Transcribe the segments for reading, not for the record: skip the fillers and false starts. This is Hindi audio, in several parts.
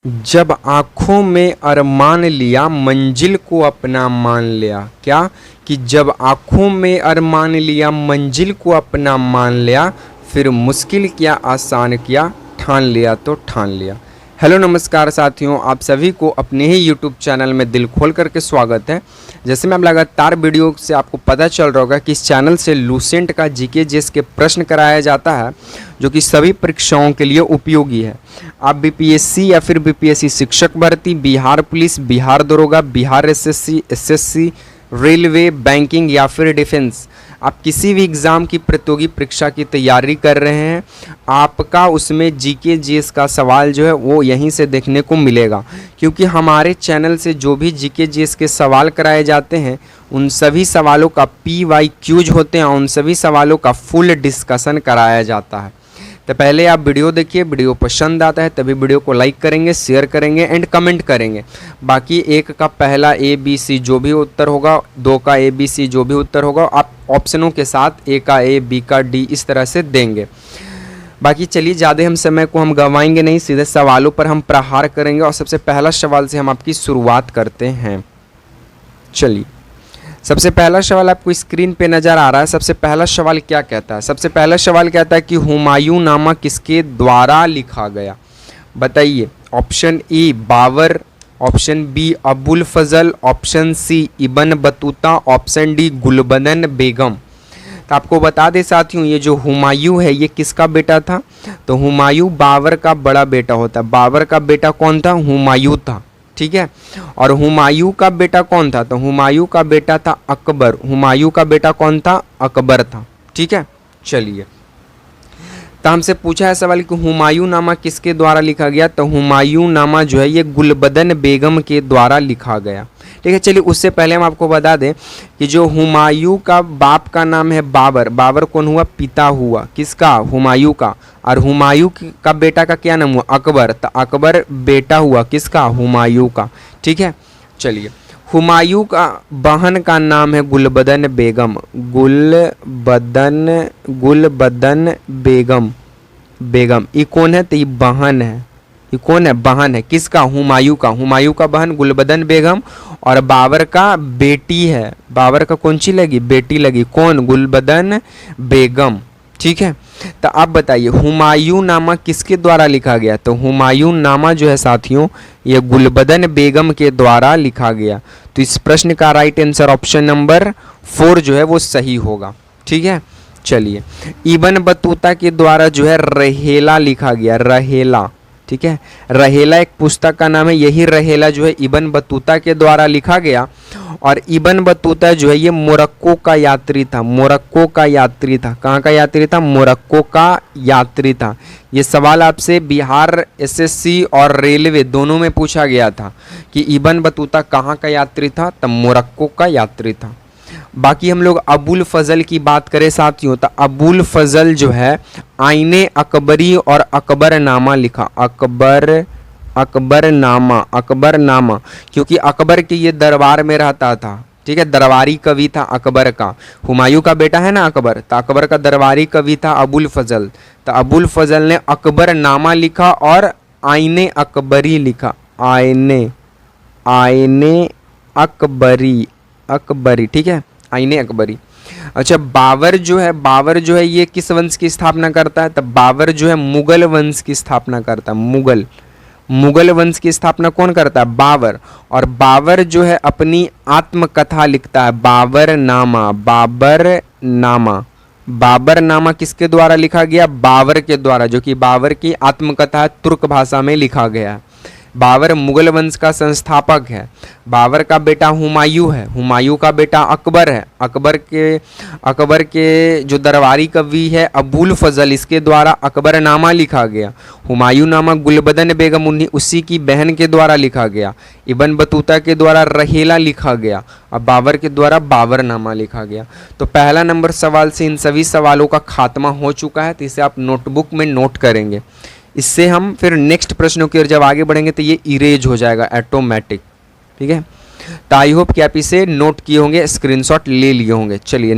जब आँखों में अरमान लिया मंजिल को अपना मान लिया। क्या कि जब आँखों में अरमान लिया मंजिल को अपना मान लिया, फिर मुश्किल क्या आसान किया, ठान लिया तो ठान लिया। हेलो नमस्कार साथियों, आप सभी को अपने ही यूट्यूब चैनल में दिल खोल करके स्वागत है। जैसे मैं लगातार वीडियो से आपको पता चल रहा होगा कि इस चैनल से लूसेंट का जीके जीएस के प्रश्न कराया जाता है, जो कि सभी परीक्षाओं के लिए उपयोगी है। आप बीपीएससी या फिर बीपीएससी शिक्षक भर्ती, बिहार पुलिस, बिहार दरोगा, बिहार एसएससी, रेलवे, बैंकिंग या फिर डिफेंस, आप किसी भी एग्ज़ाम की प्रतियोगी परीक्षा की तैयारी कर रहे हैं, आपका उसमें जीके जीएस का सवाल जो है वो यहीं से देखने को मिलेगा। क्योंकि हमारे चैनल से जो भी जीके जीएस के सवाल कराए जाते हैं, उन सभी सवालों का PYQs होते हैं, उन सभी सवालों का फुल डिस्कशन कराया जाता है। तो पहले आप वीडियो देखिए, वीडियो पसंद आता है तभी वीडियो को लाइक करेंगे, शेयर करेंगे एंड कमेंट करेंगे। बाकी एक का पहला ABC जो भी उत्तर होगा, दो का ABC जो भी उत्तर होगा, आप ऑप्शनों के साथ A का A, B का D इस तरह से देंगे। बाकी चलिए, ज़्यादा हम समय को हम गंवाएंगे नहीं, सीधे सवालों पर हम प्रहार करेंगे और सबसे पहला सवाल से हम आपकी शुरुआत करते हैं। चलिए, सबसे पहला सवाल आपको स्क्रीन पे नज़र आ रहा है। सबसे पहला सवाल क्या कहता है? सबसे पहला सवाल कहता है कि हुमायूं नामा किसके द्वारा लिखा गया? बताइए। Option A Babur, option B Abul Fazal, option C Ibn Battuta, option D Gulbadan Begum. तो आपको बता दें साथियों, ये जो हुमायूं है ये किसका बेटा था? तो हुमायूं बाबर का बड़ा बेटा होता है। बाबर का बेटा कौन था? हुमायूं था, ठीक है। और हुमायूं का बेटा कौन था? तो हुमायूं का बेटा था अकबर। हुमायूं का बेटा कौन था? अकबर था, ठीक है। चलिए, तो हमसे पूछा है सवाल कि हुमायूं नामा किसके द्वारा लिखा गया? तो हुमायूं नामा जो है ये गुलबदन बेगम के द्वारा लिखा गया, ठीक है। चलिए, उससे पहले हम आपको बता दें कि जो हुमायूं का बाप का नाम है बाबर। बाबर कौन हुआ? पिता हुआ किसका? हुमायूं का। और हुमायूं का बेटा का क्या नाम हुआ? अकबर। तो अकबर बेटा हुआ किसका? हुमायूं का, ठीक है। चलिए, हुमायूं का बहन का नाम है गुलबदन बेगम। गुलबदन बेगम ये कौन है? तो ये बहन है। ये कौन है? बहन है किसका? हुमायूं का। हुमायूं का बहन गुलबदन बेगम और बाबर का बेटी है। बाबर का कौन सी लगी? बेटी लगी। कौन? गुलबदन बेगम, ठीक है। तो आप बताइए, हुमायूं नामा किसके द्वारा लिखा गया? तो हुमायूं नामा जो है साथियों ये गुलबदन बेगम के द्वारा लिखा गया। तो इस प्रश्न का राइट आंसर ऑप्शन नंबर 4 जो है वो सही होगा, ठीक है। चलिए, इब्न बतूता के द्वारा जो है रहेला लिखा गया। रहेला, ठीक है। रहेला एक पुस्तक का नाम है। यही रहेला जो है इब्न बतूता के द्वारा लिखा गया। और इब्न बतूता जो है ये मोरक्को का यात्री था। मोरक्को का यात्री था। कहाँ का यात्री था? मोरक्को का यात्री था। ये सवाल आपसे बिहार एसएससी और रेलवे दोनों में पूछा गया था कि इब्न बतूता कहाँ का यात्री था? तब मोरक्को का यात्री था। बाकी हम लोग अबुल फजल की बात करें साथियों, तो अबुल फजल जो है आईने अकबरी और अकबरनामा लिखा। अकबरनामा क्योंकि अकबर के ये दरबार में रहता था, ठीक है। दरबारी कवि था अकबर का। हुमायूं का बेटा है ना अकबर, तो अकबर का दरबारी कवि था अबुल फजल। तो अबुल फजल ने अकबरनामा लिखा और आईने अकबरी लिखा। आईने अकबरी, ठीक है। आईने अकबरी। अच्छा, बाबर जो है ये किस वंश की स्थापना करता है? तब बाबर जो है मुगल वंश की स्थापना करता है। मुगल वंश की स्थापना कौन करता है? बाबर। और बाबर जो है अपनी आत्मकथा लिखता है। बाबरनामा किसके द्वारा लिखा गया? बाबर के द्वारा, जो कि बाबर की आत्मकथा तुर्क भाषा में लिखा गया है। बाबर मुगल वंश का संस्थापक है। बाबर का बेटा हुमायूं है। हुमायूं का बेटा अकबर है। अकबर के जो दरबारी कवि है अबुल फजल, इसके द्वारा अकबरनामा लिखा गया। हुमायूं नामा गुलबदन बेगम उसी की बहन के द्वारा लिखा गया। इब्न बतूता के द्वारा रहेला लिखा गया और बाबर के द्वारा बाबरनामा लिखा गया। तो पहला नंबर सवाल से इन सभी सवालों का खात्मा हो चुका है। तो इसे आप नोटबुक में नोट करेंगे। इससे हम फिर नेक्स्ट प्रश्नों की ओर जब आगे बढ़ेंगे तो ये इरेज हो जाएगा ऑटोमेटिक, ठीक है। तो आई होप कि आप इसे नोट किए होंगे, स्क्रीनशॉट ले लिए होंगे। चलिए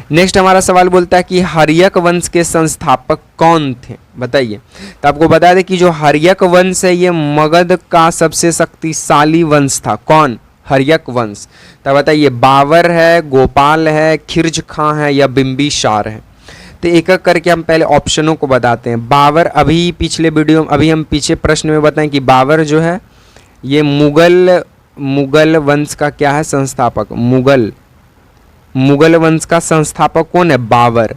नेक्स्ट हमारा सवाल बोलता है कि हर्यक वंश के संस्थापक कौन थे, बताइए। तो आपको बता दें कि जो हर्यक वंश है ये मगध का सबसे शक्तिशाली वंश था। कौन? हर्यक वंश। तो बताइए बाबर है, गोपाल है, खिर्ज खां है या बिंबिसार है। तो एक एक करके हम पहले ऑप्शनों को बताते हैं। बाबर, अभी पिछले वीडियो अभी हम पीछे प्रश्न में बताएं कि बाबर जो है ये मुगल वंश का क्या है? संस्थापक। मुगल वंश का संस्थापक कौन है? बाबर।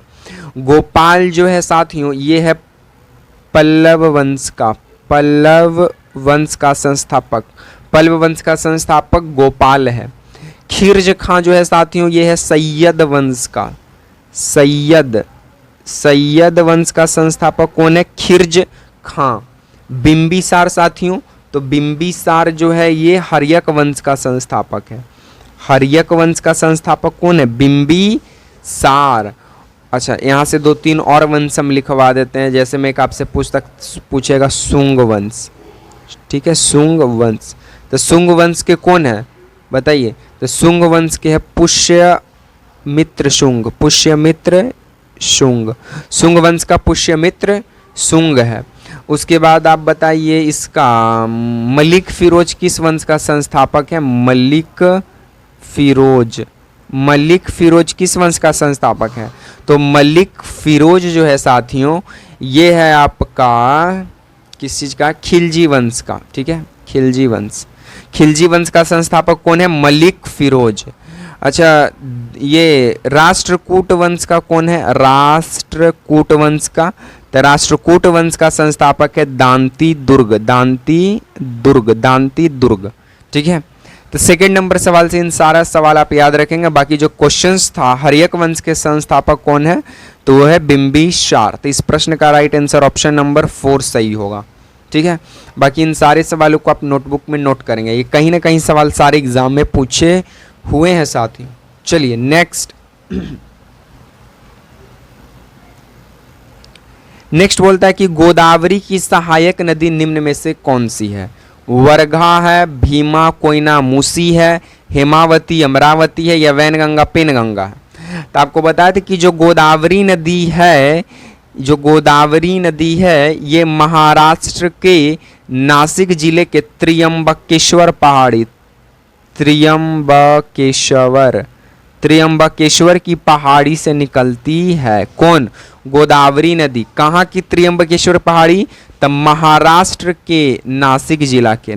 गोपाल जो है साथियों ये है पल्लव वंश का संस्थापक। पल्लव वंश का संस्थापक गोपाल है। खिर्ज खां जो है साथियों ये है सैयद वंश का। सैयद वंश का संस्थापक कौन है? खिर्ज खां। बिंबिसार साथियों, तो बिंबिसार जो है ये हर्यक वंश का संस्थापक है। हर्यक वंश का संस्थापक कौन है? बिंबिसार। अच्छा, यहाँ से 2-3 और वंश हम लिखवा देते हैं। जैसे मैं एक आपसे पूछेगा सुंग वंश, ठीक है, सुंग वंश। तो सुंग वंश के कौन है बताइए? तो सुंग वंश के है पुष्यमित्र शुंग। शुंग वंश का पुष्यमित्र शुंग है। उसके बाद आप बताइए इसका मलिक फिरोज किस वंश का संस्थापक है? मलिक फिरोज किस वंश का संस्थापक है? तो मलिक फिरोज जो है साथियों ये है आपका किस चीज का? खिलजी वंश का, ठीक है, खिलजी वंश का संस्थापक कौन है? मलिक फिरोज। अच्छा, ये राष्ट्रकूट वंश का कौन है? राष्ट्रकूट वंश का, तो राष्ट्रकूट वंश का संस्थापक है दांती दुर्ग, ठीक है। तो सेकंड नंबर सवाल से इन सारा सवाल आप याद रखेंगे। बाकी जो क्वेश्चंस था हर्यक वंश के संस्थापक कौन है, तो वो है बिंबिसार। तो इस प्रश्न का राइट आंसर ऑप्शन नंबर 4 सही होगा, ठीक है। बाकी इन सारे सवालों को आप नोटबुक में नोट करेंगे। ये कहीं ना कहीं सवाल सारे एग्जाम में पूछे हुए हैं साथी। चलिए नेक्स्ट बोलता है कि गोदावरी की सहायक नदी निम्न में से कौन सी है? वर्घा है, भीमा कोयना मूसी है, हेमावती अमरावती है या वैनगंगा पेनगंगा है। तो आपको बताया था कि जो गोदावरी नदी है ये महाराष्ट्र के नासिक जिले के त्र्यंबकेश्वर की पहाड़ी से निकलती है। कौन? गोदावरी नदी। कहाँ की त्र्यंबकेश्वर पहाड़ी? तब महाराष्ट्र के नासिक जिला के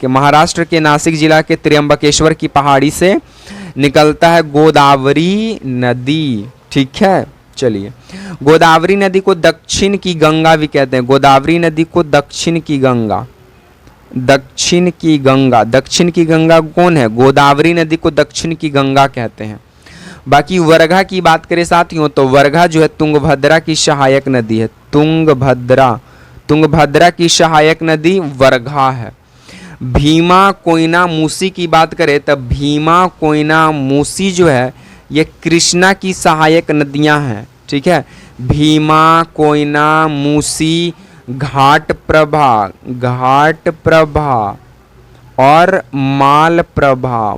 महाराष्ट्र के नासिक जिला के त्र्यंबकेश्वर की पहाड़ी से निकलता है गोदावरी नदी, ठीक है। चलिए, गोदावरी नदी को दक्षिण की गंगा भी कहते हैं। गोदावरी नदी को दक्षिण की गंगा कौन है? गोदावरी नदी को दक्षिण की गंगा कहते हैं। बाकी वर्घा की बात करें साथियों, तो वर्घा जो है तुंगभद्रा की सहायक नदी है। तुंगभद्रा की सहायक नदी वर्घा है। भीमा कोयना मूसी की बात करें तब भीमा कोयना मूसी जो है ये कृष्णा की सहायक नदियां हैं, ठीक है। भीमा कोयना मूसी घाट प्रभा और मालप्रभा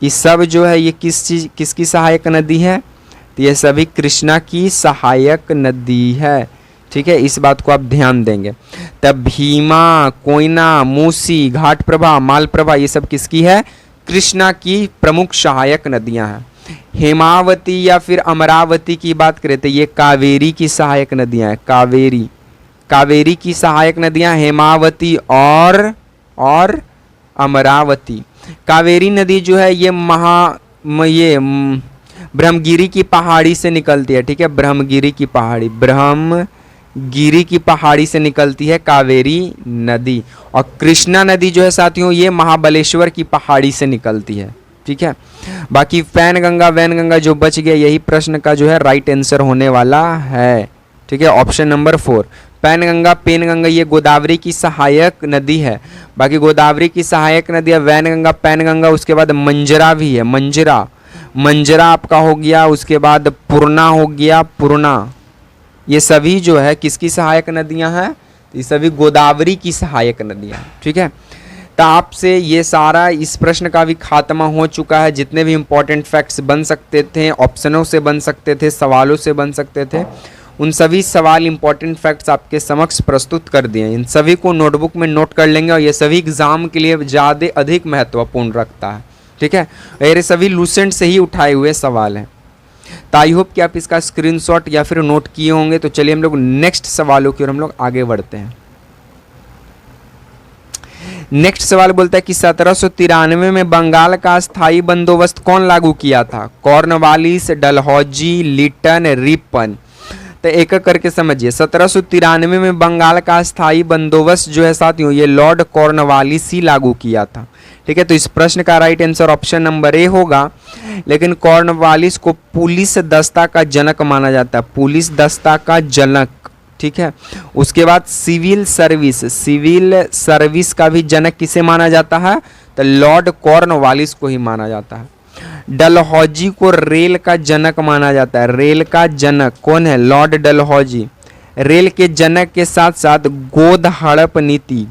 ये सब जो है ये किसकी सहायक नदी है? तो ये सभी कृष्णा की सहायक नदी है, ठीक है। इस बात को आप ध्यान देंगे। तब भीमा कोयना मूसी घाट प्रभा मालप्रभा ये सब किसकी है? कृष्णा की प्रमुख सहायक नदियां हैं। हेमावती या फिर अमरावती की बात करें तो ये कावेरी की सहायक नदियां हैं। कावेरी की सहायक नदियां हेमावती और अमरावती। कावेरी नदी जो है ये ब्रह्मगिरी की पहाड़ी से निकलती है, ठीक है। ब्रह्मगिरी की पहाड़ी से निकलती है कावेरी नदी। और कृष्णा नदी जो है साथियों ये महाबलेश्वर की पहाड़ी से निकलती है, ठीक है। बाकी पैनगंगा वैनगंगा जो बच गया यही प्रश्न का जो है राइट आंसर होने वाला है, ठीक है। ऑप्शन नंबर 4 पैनगंगा पेनगंगा ये गोदावरी की सहायक नदी है। बाकी गोदावरी की सहायक नदी है वैनगंगा पैनगंगा। उसके बाद मंजरा भी है, मंजरा आपका हो गया। उसके बाद पूर्णा हो गया, ये सभी जो है किसकी सहायक नदियां हैं? ये सभी गोदावरी की सहायक नदियां, ठीक है। तो आपसे ये सारा इस प्रश्न का भी खात्मा हो चुका है। जितने भी इंपॉर्टेंट फैक्ट्स बन सकते थे, ऑप्शनों से बन सकते थे, सवालों से बन सकते थे, उन सभी सवाल इंपॉर्टेंट फैक्ट्स आपके समक्ष प्रस्तुत कर दिए। इन सभी को नोटबुक में नोट कर लेंगे और ये सभी एग्जाम के लिए ज़्यादा अधिक महत्वपूर्ण रखता है। ठीक है, ये सभी लूसेंट से ही उठाए हुए सवाल हैं। तो आई होप कि आप इसका स्क्रीनशॉट या फिर नोट किए होंगे। तो चलिए हम लोग नेक्स्ट सवालों की ओर हम लोग आगे बढ़ते हैं। नेक्स्ट सवाल बोलता है कि 1793 में बंगाल का स्थायी बंदोबस्त कौन लागू किया था? Cornwallis, Dalhousie, Lytton, Ripon. तो एक एक करके समझिए। 1793 में बंगाल का स्थायी बंदोबस्त जो है साथियों, ये लॉर्ड कॉर्नवालिस ही लागू किया था। ठीक है, तो इस प्रश्न का right answer option number A होगा। लेकिन कॉर्नवालिस को पुलिस दस्ता का जनक माना जाता है, पुलिस दस्ता का जनक। ठीक है, उसके बाद सिविल सर्विस का भी जनक किसे माना जाता है? तो लॉर्ड कॉर्नवालिस को ही माना जाता है। डलहौजी को रेल का जनक माना जाता है। रेल का जनक कौन है? लॉर्ड डलहौजी। रेल के जनक के साथ साथ गोद हड़प नीति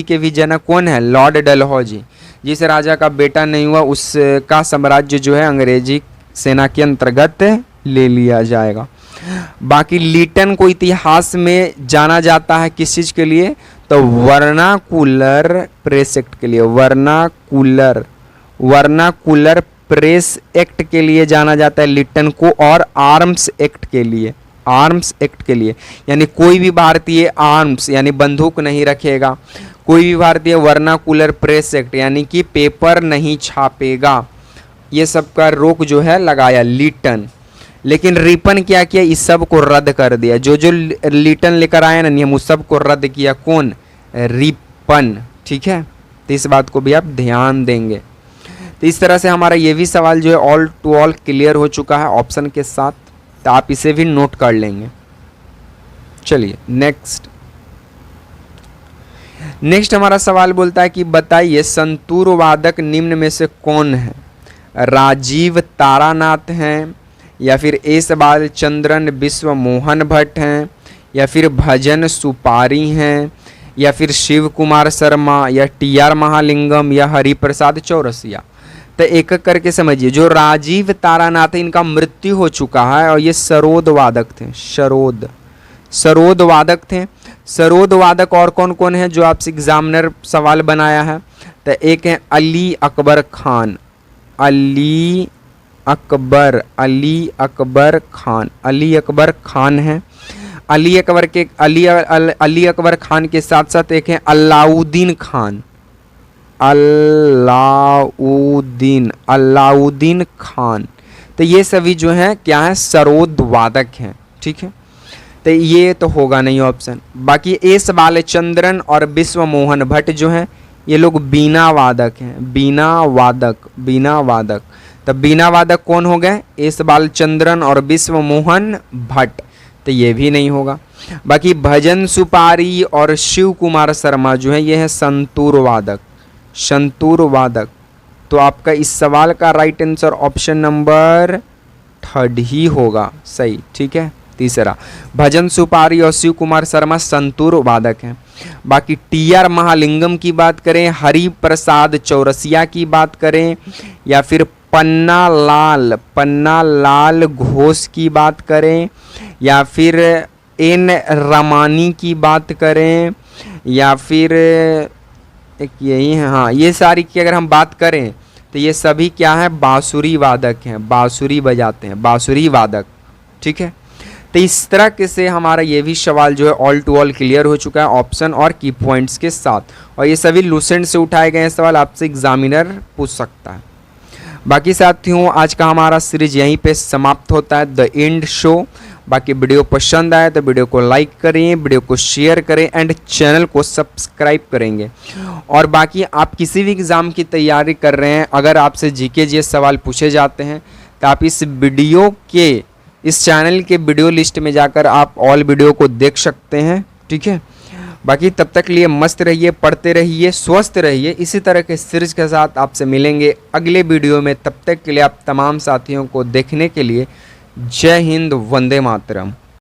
के भी जनक कौन है? लॉर्ड डलहौजी। जिस राजा का बेटा नहीं हुआ उसका साम्राज्य जो है अंग्रेजी सेना के अंतर्गत ले लिया जाएगा। बाकी लिटन को इतिहास में जाना जाता है किस चीज के लिए? तो वर्नाकुलर प्रेस एक्ट के लिए। वर्नाकुलर प्रेस एक्ट के लिए जाना जाता है लिटन को, और आर्म्स एक्ट के लिए। यानी कोई भी भारतीय आर्म्स यानी बंदूक नहीं रखेगा, कोई भी भारतीय वर्नाकुलर प्रेस एक्ट यानी कि पेपर नहीं छापेगा, ये सब का रोक जो है लगाया लिटन। लेकिन रिपन क्या किया? इस सब को रद्द कर दिया। जो लिटन लेकर आया ना नियम, उस सब को रद्द किया। कौन? रिपन। ठीक है, तो इस बात को भी आप ध्यान देंगे। तो इस तरह से हमारा ये भी सवाल जो है ऑल टू ऑल क्लियर हो चुका है ऑप्शन के साथ, तो आप इसे भी नोट कर लेंगे। चलिए नेक्स्ट हमारा सवाल बोलता है कि बताइए संतूर वादक निम्न में से कौन है? राजीव तारानाथ हैं, या फिर एस बालचंद्रन विश्व मोहन भट्ट हैं, या फिर भजन सुपारी हैं, या फिर शिव कुमार शर्मा, या टी.आर. महालिंगम, या हरिप्रसाद चौरसिया। तो एक एक करके समझिए। जो राजीव तारानाथ इनका मृत्यु हो चुका है और ये सरोद वादक थे। सरोद वादक थे। सरोद वादक और कौन कौन है जो आपसे एग्जामिनर सवाल बनाया है? तो एक है अली अकबर खान। अली अकबर खान है। अली अकबर खान के साथ साथ एक है अलाउद्दीन खान। तो ये सभी जो हैं क्या है? सरोद वादक हैं। ठीक है, तो ये तो होगा नहीं ऑप्शन। बाकी एस बालचंद्रन और विश्व मोहन भट्ट जो हैं ये लोग बीना वादक हैं। बीना वादक तो बीना वादक कौन हो गए? एस बालचंद्रन और विश्व मोहन भट्ट, तो ये भी नहीं होगा। बाकी भजन सुपारी और शिव कुमार शर्मा जो है ये है संतूर वादक। तो आपका इस सवाल का राइट आंसर ऑप्शन नंबर 3 ही होगा सही। ठीक है, तीसरा भजन सुपारी और शिव कुमार शर्मा संतूर वादक हैं। बाकी टी.आर. महालिंगम की बात करें, हरिप्रसाद चौरसिया की बात करें, या फिर पन्ना लाल घोष की बात करें, या फिर एन रमानी की बात करें, या फिर एक यही है, हाँ, ये सारी की अगर हम बात करें तो ये सभी क्या है? बांसुरी वादक हैं। बांसुरी बजाते हैं, बांसुरी वादक। ठीक है, तो इस तरह के से हमारा ये भी सवाल जो है ऑल टू ऑल क्लियर हो चुका है ऑप्शन और की पॉइंट्स के साथ। और ये सभी लूसेंट से उठाए गए सवाल आपसे एग्जामिनर पूछ सकता है। बाकी साथियों आज का हमारा सीरीज यहीं पे समाप्त होता है, द एंड शो। बाकी वीडियो पसंद आए तो वीडियो को लाइक करें, वीडियो को शेयर करें एंड चैनल को सब्सक्राइब करेंगे। और बाकी आप किसी भी एग्ज़ाम की तैयारी कर रहे हैं, अगर आपसे जीके जी सवाल पूछे जाते हैं तो आप इस चैनल के वीडियो लिस्ट में जाकर आप ऑल वीडियो को देख सकते हैं। ठीक है, बाकी तब तक लिए मस्त रहिए, पढ़ते रहिए, स्वस्थ रहिए। इसी तरह के सीरीज के साथ आपसे मिलेंगे अगले वीडियो में। तब तक के लिए आप तमाम साथियों को देखने के लिए जय हिंद, वंदे मातरम।